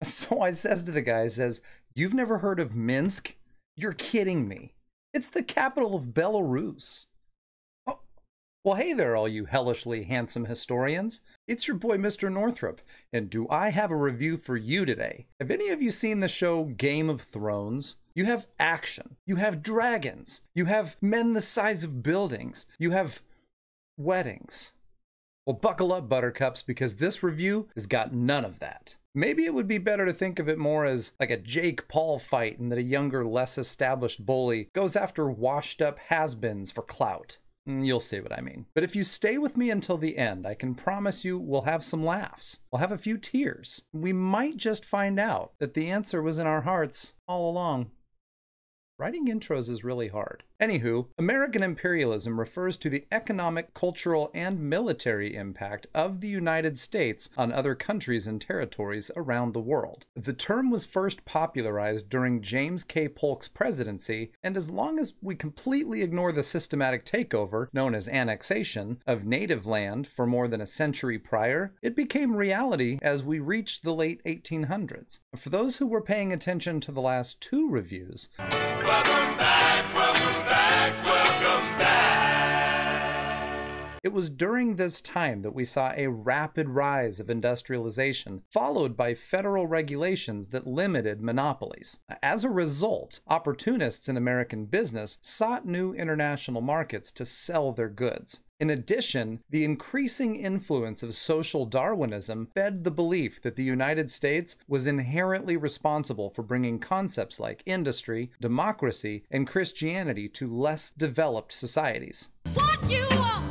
So I says to the guy, I says, "You've never heard of Minsk? You're kidding me. It's the capital of Belarus." Oh, well, hey there, all you hellishly handsome historians. It's your boy, Mr. Northrup, and do I have a review for you today? Have any of you seen the show Game of Thrones? You have action, you have dragons, you have men the size of buildings, you have weddings. Well, buckle up, buttercups, because this review has got none of that. Maybe it would be better to think of it more as like a Jake Paul fight, and that a younger, less established bully goes after washed up has-beens for clout. You'll see what I mean. But if you stay with me until the end, I can promise you we'll have some laughs. We'll have a few tears. We might just find out that the answer was in our hearts all along. Writing intros is really hard. Anywho, American imperialism refers to the economic, cultural, and military impact of the United States on other countries and territories around the world. The term was first popularized during James K. Polk's presidency, and as long as we completely ignore the systematic takeover, known as annexation, of native land for more than a century prior, it became reality as we reached the late 1800s. For those who were paying attention to the last two reviews, welcome back, welcome back, welcome back. It was during this time that we saw a rapid rise of industrialization, followed by federal regulations that limited monopolies. As a result, opportunists in American business sought new international markets to sell their goods. In addition, the increasing influence of social Darwinism fed the belief that the United States was inherently responsible for bringing concepts like industry, democracy, and Christianity to less developed societies. What you want?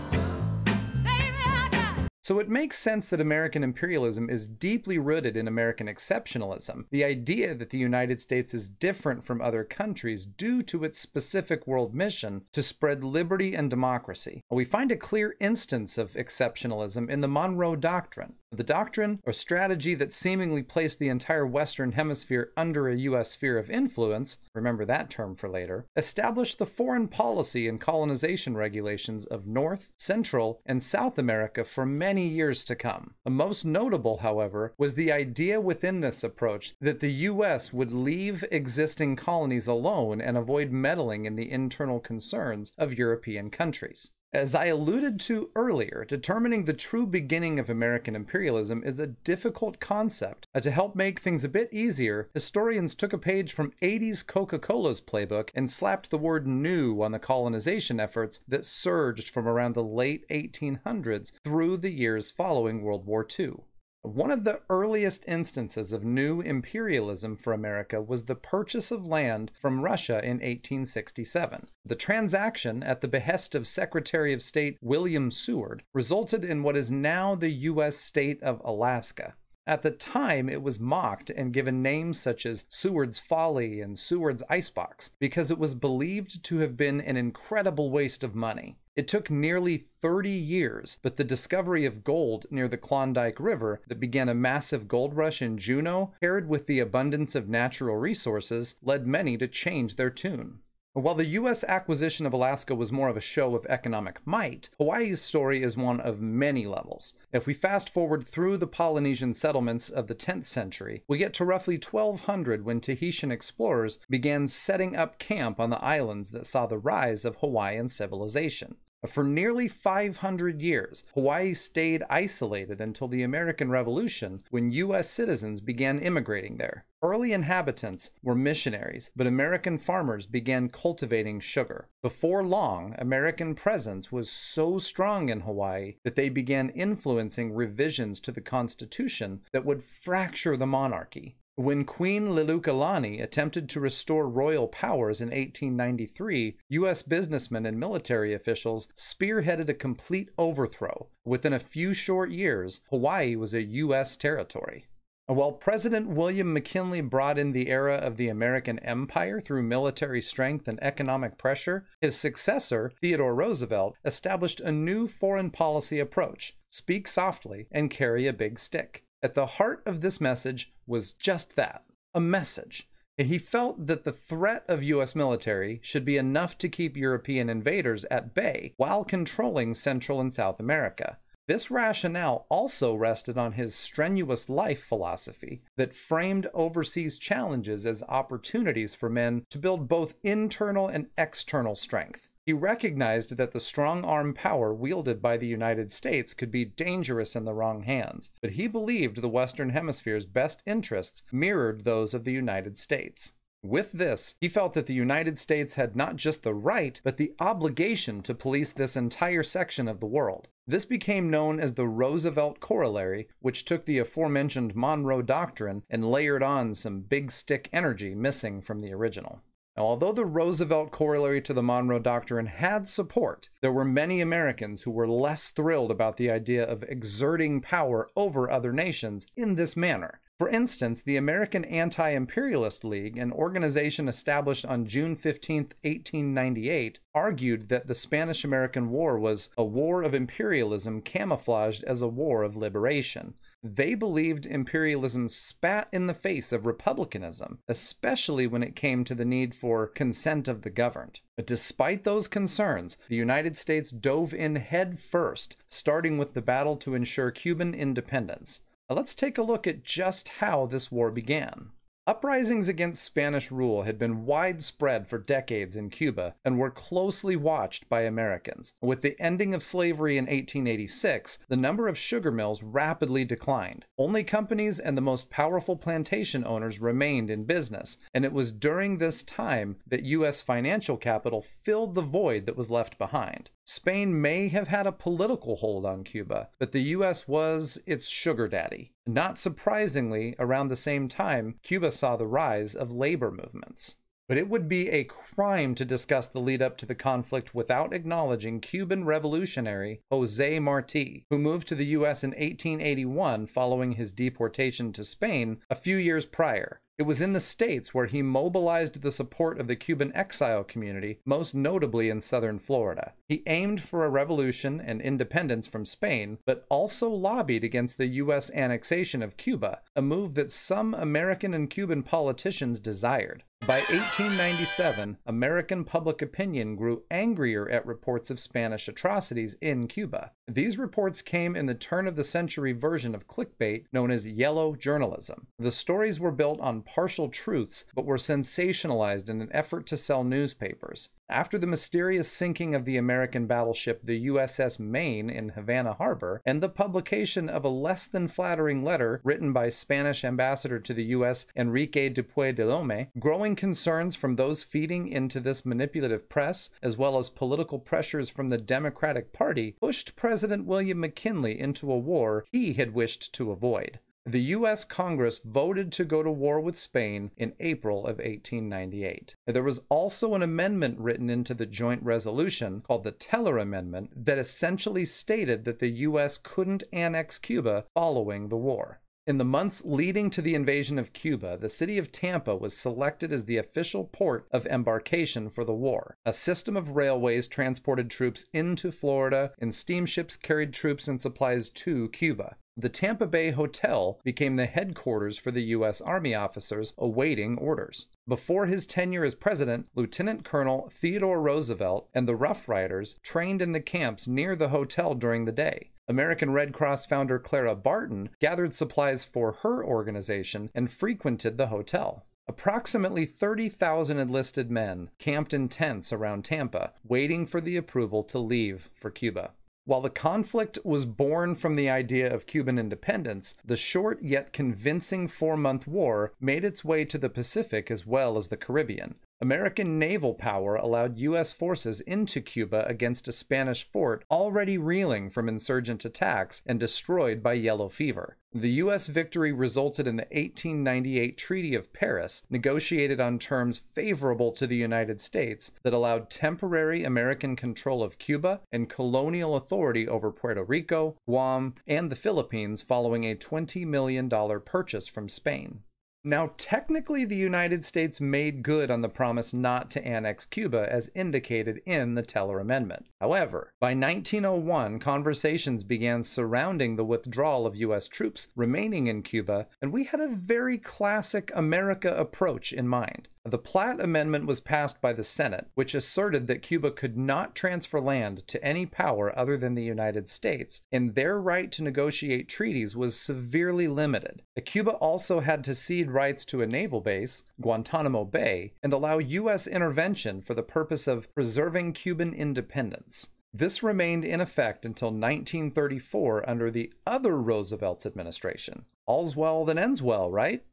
So it makes sense that American imperialism is deeply rooted in American exceptionalism, the idea that the United States is different from other countries due to its specific world mission to spread liberty and democracy. We find a clear instance of exceptionalism in the Monroe Doctrine. The doctrine, or strategy that seemingly placed the entire Western Hemisphere under a U.S. sphere of influence, remember that term for later, established the foreign policy and colonization regulations of North, Central, and South America for many years to come. The most notable, however, was the idea within this approach that the U.S. would leave existing colonies alone and avoid meddling in the internal concerns of European countries. As I alluded to earlier, determining the true beginning of American imperialism is a difficult concept. To help make things a bit easier, historians took a page from 80s Coca-Cola's playbook and slapped the word new on the colonization efforts that surged from around the late 1800s through the years following World War II. One of the earliest instances of new imperialism for America was the purchase of land from Russia in 1867. The transaction, at the behest of Secretary of State William Seward, resulted in what is now the U.S. state of Alaska. At the time, it was mocked and given names such as Seward's Folly and Seward's Icebox because it was believed to have been an incredible waste of money. It took nearly 30 years, but the discovery of gold near the Klondike River that began a massive gold rush in Juneau, paired with the abundance of natural resources, led many to change their tune. While the U.S. acquisition of Alaska was more of a show of economic might, Hawaii's story is one of many levels. If we fast forward through the Polynesian settlements of the 10th century, we get to roughly 1200 when Tahitian explorers began setting up camp on the islands that saw the rise of Hawaiian civilization. For nearly 500 years, Hawaii stayed isolated until the American Revolution, when U.S. citizens began immigrating there. Early inhabitants were missionaries, but American farmers began cultivating sugar. Before long, American presence was so strong in Hawaii that they began influencing revisions to the Constitution that would fracture the monarchy. When Queen Liliuokalani attempted to restore royal powers in 1893, U.S. businessmen and military officials spearheaded a complete overthrow. Within a few short years, Hawaii was a U.S. territory. While President William McKinley brought in the era of the American Empire through military strength and economic pressure, his successor, Theodore Roosevelt, established a new foreign policy approach: speak softly and carry a big stick. At the heart of this message was just that, a message. He felt that the threat of U.S. military should be enough to keep European invaders at bay while controlling Central and South America. This rationale also rested on his strenuous life philosophy that framed overseas challenges as opportunities for men to build both internal and external strength. He recognized that the strong arm power wielded by the United States could be dangerous in the wrong hands, but he believed the Western Hemisphere's best interests mirrored those of the United States. With this, he felt that the United States had not just the right, but the obligation to police this entire section of the world. This became known as the Roosevelt Corollary, which took the aforementioned Monroe Doctrine and layered on some big stick energy missing from the original. Now, although the Roosevelt Corollary to the Monroe Doctrine had support, there were many Americans who were less thrilled about the idea of exerting power over other nations in this manner. For instance, the American Anti-Imperialist League, an organization established on June 15, 1898, argued that the Spanish-American War was a war of imperialism camouflaged as a war of liberation. They believed imperialism spat in the face of republicanism, especially when it came to the need for consent of the governed. But despite those concerns, the United States dove in head first, starting with the battle to ensure Cuban independence. Now let's take a look at just how this war began. Uprisings against Spanish rule had been widespread for decades in Cuba and were closely watched by Americans. With the ending of slavery in 1886, the number of sugar mills rapidly declined. Only companies and the most powerful plantation owners remained in business, and it was during this time that U.S. financial capital filled the void that was left behind. Spain may have had a political hold on Cuba, but the U.S. was its sugar daddy. Not surprisingly, around the same time, Cuba saw the rise of labor movements. But it would be a crime to discuss the lead up to the conflict without acknowledging Cuban revolutionary José Martí, who moved to the U.S. in 1881 following his deportation to Spain a few years prior. It was in the States where he mobilized the support of the Cuban exile community, most notably in southern Florida. He aimed for a revolution and independence from Spain, but also lobbied against the U.S. annexation of Cuba, a move that some American and Cuban politicians desired. By 1897, American public opinion grew angrier at reports of Spanish atrocities in Cuba. These reports came in the turn-of-the-century version of clickbait known as yellow journalism. The stories were built on partial truths, but were sensationalized in an effort to sell newspapers. After the mysterious sinking of the American battleship the USS Maine in Havana Harbor, and the publication of a less than flattering letter written by Spanish ambassador to the US Enrique Dupuy de Lome, growing concerns from those feeding into this manipulative press, as well as political pressures from the Democratic Party, pushed President William McKinley into a war he had wished to avoid. The U.S. Congress voted to go to war with Spain in April of 1898. There was also an amendment written into the joint resolution called the Teller Amendment that essentially stated that the U.S. couldn't annex Cuba following the war. In the months leading to the invasion of Cuba, the city of Tampa was selected as the official port of embarkation for the war. A system of railways transported troops into Florida, and steamships carried troops and supplies to Cuba. The Tampa Bay Hotel became the headquarters for the U.S. Army officers awaiting orders. Before his tenure as president, Lieutenant Colonel Theodore Roosevelt and the Rough Riders trained in the camps near the hotel during the day. American Red Cross founder Clara Barton gathered supplies for her organization and frequented the hotel. Approximately 30,000 enlisted men camped in tents around Tampa, waiting for the approval to leave for Cuba. While the conflict was born from the idea of Cuban independence, the short yet convincing 4-month war made its way to the Pacific as well as the Caribbean. American naval power allowed U.S. forces into Cuba against a Spanish fort already reeling from insurgent attacks and destroyed by yellow fever. The U.S. victory resulted in the 1898 Treaty of Paris, negotiated on terms favorable to the United States that allowed temporary American control of Cuba and colonial authority over Puerto Rico, Guam, and the Philippines following a $20 million purchase from Spain. Now, technically, the United States made good on the promise not to annex Cuba as indicated in the Teller Amendment. However, by 1901, conversations began surrounding the withdrawal of U.S. troops remaining in Cuba, and we had a very classic America approach in mind. The Platt Amendment was passed by the Senate, which asserted that Cuba could not transfer land to any power other than the United States, and their right to negotiate treaties was severely limited. Cuba also had to cede rights to a naval base, Guantanamo Bay, and allow U.S. intervention for the purpose of preserving Cuban independence. This remained in effect until 1934 under the other Roosevelt's administration. All's well that ends well, right?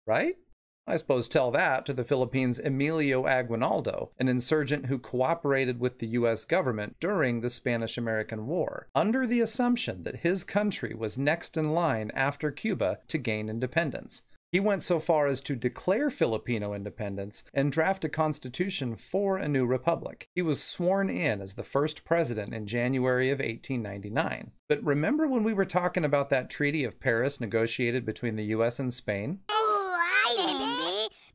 Right? I suppose tell that to the Philippines' Emilio Aguinaldo, an insurgent who cooperated with the U.S. government during the Spanish-American War, under the assumption that his country was next in line after Cuba to gain independence. He went so far as to declare Filipino independence and draft a constitution for a new republic. He was sworn in as the first president in January of 1899. But remember when we were talking about that Treaty of Paris negotiated between the U.S. and Spain?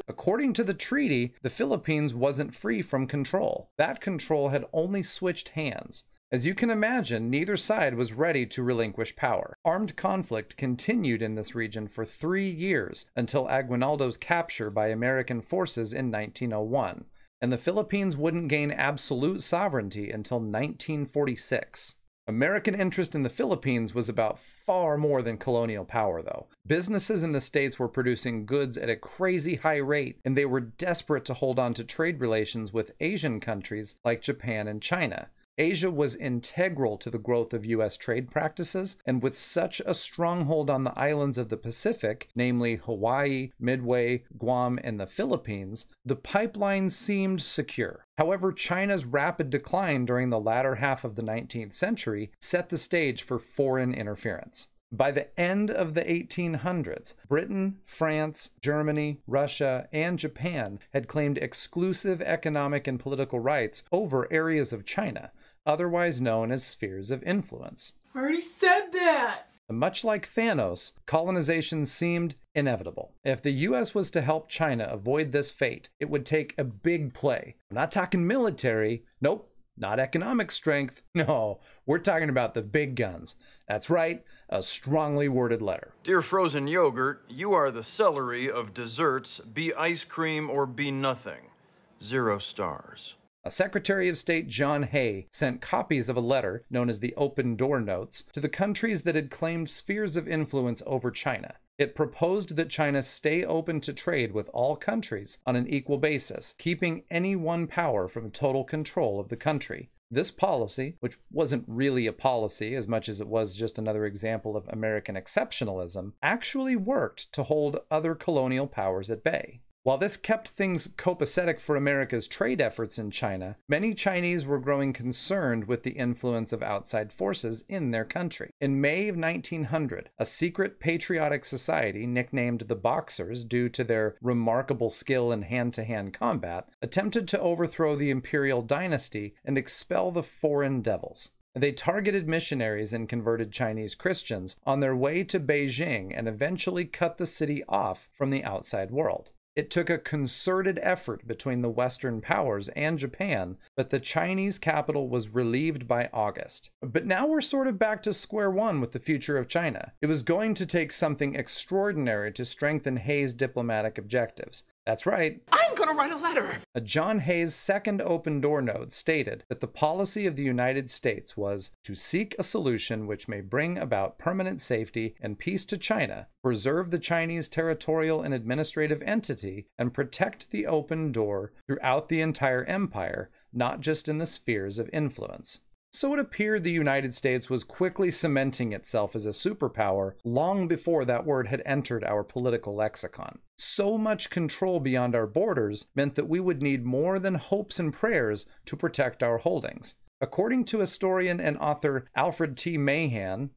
According to the treaty, the Philippines wasn't free from control. That control had only switched hands. As you can imagine, neither side was ready to relinquish power. Armed conflict continued in this region for 3 years until Aguinaldo's capture by American forces in 1901, and the Philippines wouldn't gain absolute sovereignty until 1946. American interest in the Philippines was about far more than colonial power, though. Businesses in the States were producing goods at a crazy high rate, and they were desperate to hold on to trade relations with Asian countries like Japan and China. Asia was integral to the growth of U.S. trade practices, and with such a stronghold on the islands of the Pacific, namely Hawaii, Midway, Guam, and the Philippines, the pipeline seemed secure. However, China's rapid decline during the latter half of the 19th century set the stage for foreign interference. By the end of the 1800s, Britain, France, Germany, Russia, and Japan had claimed exclusive economic and political rights over areas of China, otherwise known as spheres of influence. I already said that! Much like Thanos, colonization seemed inevitable. If the US was to help China avoid this fate, it would take a big play. I'm not talking military. Nope. Not economic strength. No, we're talking about the big guns. That's right, a strongly worded letter. Dear frozen yogurt, you are the celery of desserts. Be ice cream or be nothing. 0 stars. Secretary of State John Hay sent copies of a letter known as the Open Door Notes to the countries that had claimed spheres of influence over China. It proposed that China stay open to trade with all countries on an equal basis, keeping any one power from total control of the country. This policy, which wasn't really a policy as much as it was just another example of American exceptionalism, actually worked to hold other colonial powers at bay. While this kept things copacetic for America's trade efforts in China, many Chinese were growing concerned with the influence of outside forces in their country. In May of 1900, a secret patriotic society nicknamed the Boxers due to their remarkable skill in hand-to-hand combat attempted to overthrow the imperial dynasty and expel the foreign devils. They targeted missionaries and converted Chinese Christians on their way to Beijing and eventually cut the city off from the outside world. It took a concerted effort between the Western powers and Japan, but the Chinese capital was relieved by August. But now we're sort of back to square one with the future of China. It was going to take something extraordinary to strengthen Hay's diplomatic objectives. That's right. I'm gonna write a letter! John Hay's second Open Door Note stated that the policy of the United States was to seek a solution which may bring about permanent safety and peace to China, preserve the Chinese territorial and administrative entity, and protect the open door throughout the entire empire, not just in the spheres of influence. So it appeared the United States was quickly cementing itself as a superpower long before that word had entered our political lexicon. So much control beyond our borders meant that we would need more than hopes and prayers to protect our holdings. According to historian and author Alfred T. Mahan,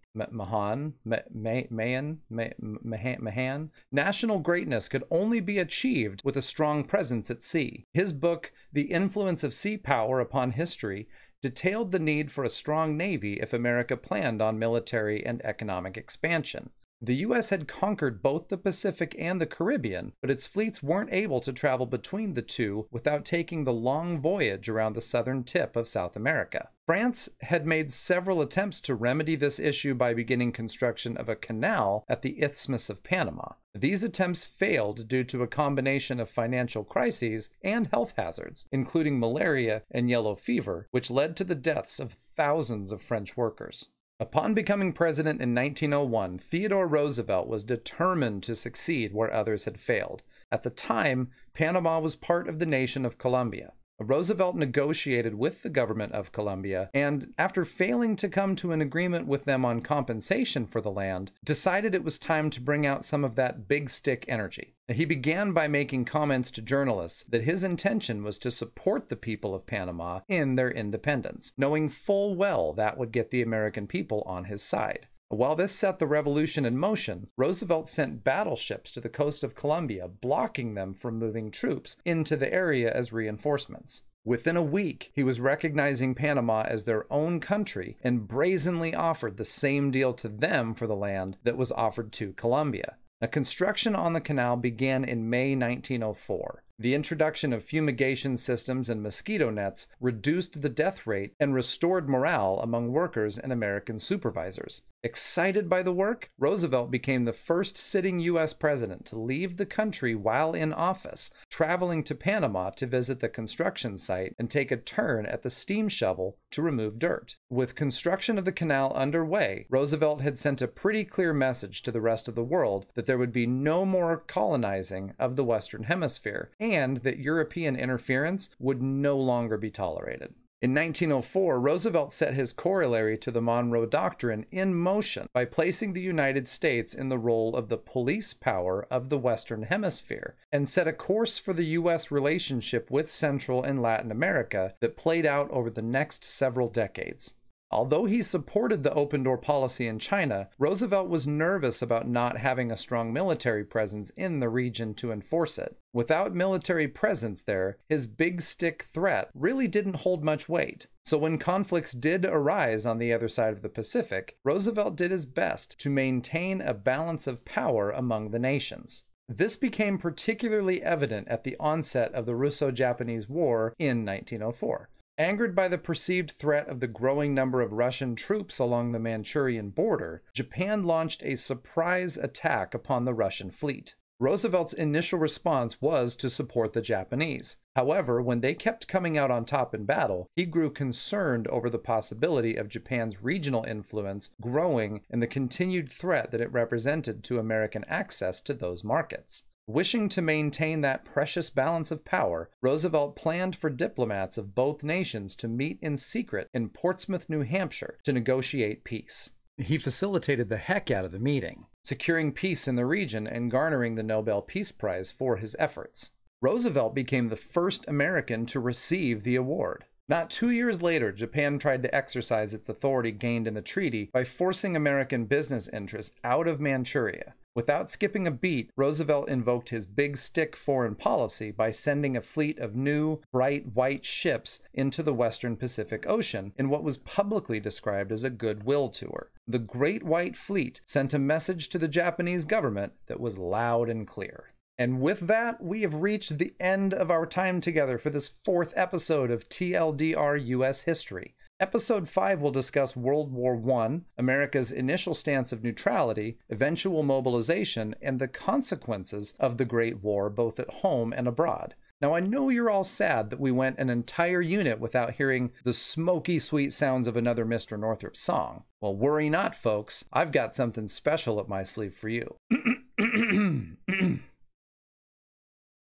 national greatness could only be achieved with a strong presence at sea. His book, The Influence of Sea Power Upon History, detailed the need for a strong navy if America planned on military and economic expansion. The US had conquered both the Pacific and the Caribbean, but its fleets weren't able to travel between the two without taking the long voyage around the southern tip of South America. France had made several attempts to remedy this issue by beginning construction of a canal at the Isthmus of Panama. These attempts failed due to a combination of financial crises and health hazards, including malaria and yellow fever, which led to the deaths of thousands of French workers. Upon becoming president in 1901, Theodore Roosevelt was determined to succeed where others had failed. At the time, Panama was part of the nation of Colombia. Roosevelt negotiated with the government of Colombia, and after failing to come to an agreement with them on compensation for the land, decided it was time to bring out some of that big stick energy. He began by making comments to journalists that his intention was to support the people of Panama in their independence, knowing full well that would get the American people on his side. While this set the revolution in motion, Roosevelt sent battleships to the coast of Colombia, blocking them from moving troops into the area as reinforcements. Within a week, he was recognizing Panama as their own country and brazenly offered the same deal to them for the land that was offered to Colombia. Now, construction on the canal began in May 1904. The introduction of fumigation systems and mosquito nets reduced the death rate and restored morale among workers and American supervisors. Excited by the work, Roosevelt became the first sitting U.S. president to leave the country while in office, traveling to Panama to visit the construction site and take a turn at the steam shovel to remove dirt. With construction of the canal underway, Roosevelt had sent a pretty clear message to the rest of the world that there would be no more colonizing of the Western Hemisphere, and that European interference would no longer be tolerated. In 1904, Roosevelt set his corollary to the Monroe Doctrine in motion by placing the United States in the role of the police power of the Western Hemisphere, and set a course for the U.S. relationship with Central and Latin America that played out over the next several decades. Although he supported the open door policy in China, Roosevelt was nervous about not having a strong military presence in the region to enforce it. Without military presence there, his big stick threat really didn't hold much weight. So when conflicts did arise on the other side of the Pacific, Roosevelt did his best to maintain a balance of power among the nations. This became particularly evident at the onset of the Russo-Japanese War in 1904. Angered by the perceived threat of the growing number of Russian troops along the Manchurian border, Japan launched a surprise attack upon the Russian fleet. Roosevelt's initial response was to support the Japanese. However, when they kept coming out on top in battle, he grew concerned over the possibility of Japan's regional influence growing and the continued threat that it represented to American access to those markets. Wishing to maintain that precious balance of power, Roosevelt planned for diplomats of both nations to meet in secret in Portsmouth, New Hampshire, to negotiate peace. He facilitated the heck out of the meeting, securing peace in the region and garnering the Nobel Peace Prize for his efforts. Roosevelt became the first American to receive the award. Not 2 years later, Japan tried to exercise its authority gained in the treaty by forcing American business interests out of Manchuria. Without skipping a beat, Roosevelt invoked his big stick foreign policy by sending a fleet of new, bright white ships into the Western Pacific Ocean in what was publicly described as a goodwill tour. The Great White Fleet sent a message to the Japanese government that was loud and clear. And with that, we have reached the end of our time together for this 4th episode of TLDR US History. Episode 5 will discuss World War I, America's initial stance of neutrality, eventual mobilization, and the consequences of the Great War both at home and abroad. Now, I know you're all sad that we went an entire unit without hearing the smoky sweet sounds of another Mr. Northrup song. Well, worry not, folks. I've got something special up my sleeve for you.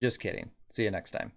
Just kidding. See you next time.